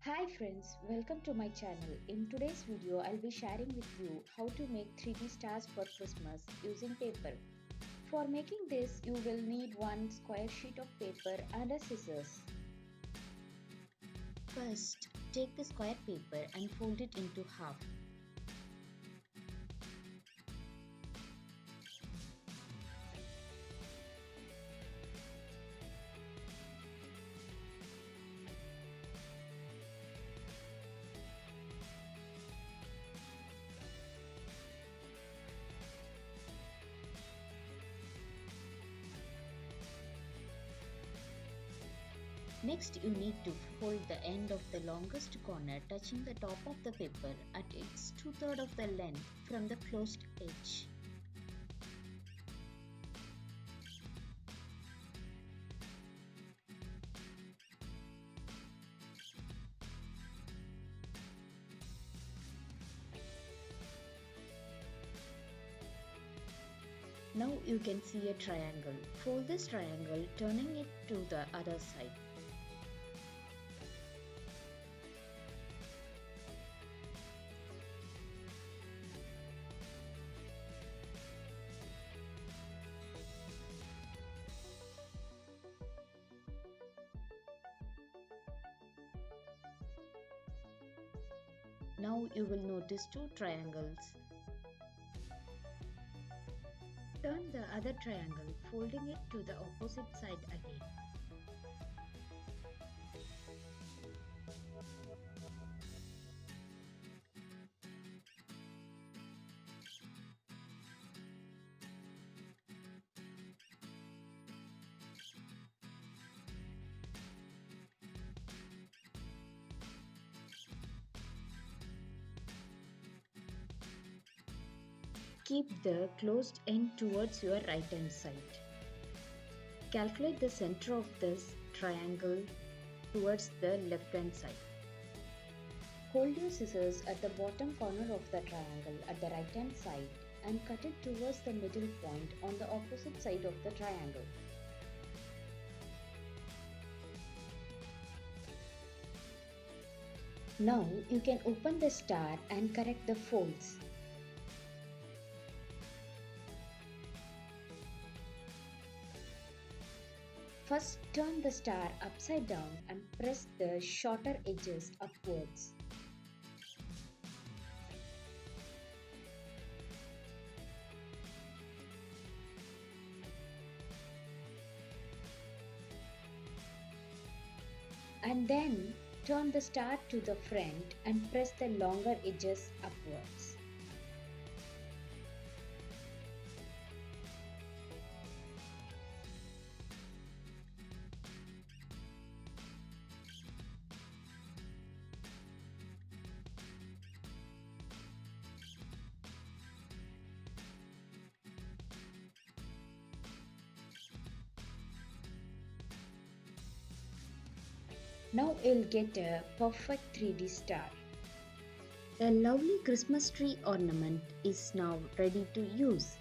Hi friends, welcome to my channel. In today's video, I'll be sharing with you how to make 3D stars for Christmas using paper. For making this, you will need one square sheet of paper and a scissors. First, take the square paper and fold it into half. Next, you need to fold the end of the longest corner touching the top of the paper at its 2/3 of the length from the closed edge. Now you can see a triangle. Fold this triangle, turning it to the other side. Now you will notice two triangles. Turn the other triangle, folding it to the opposite side again. Keep the closed end towards your right hand side. Calculate the center of this triangle towards the left hand side. Hold your scissors at the bottom corner of the triangle at the right hand side and cut it towards the middle point on the opposite side of the triangle. Now you can open the star and correct the folds. First, turn the star upside down and press the shorter edges upwards. And then turn the star to the front and press the longer edges upwards. Now you'll get a perfect 3D star. A lovely Christmas tree ornament is now ready to use.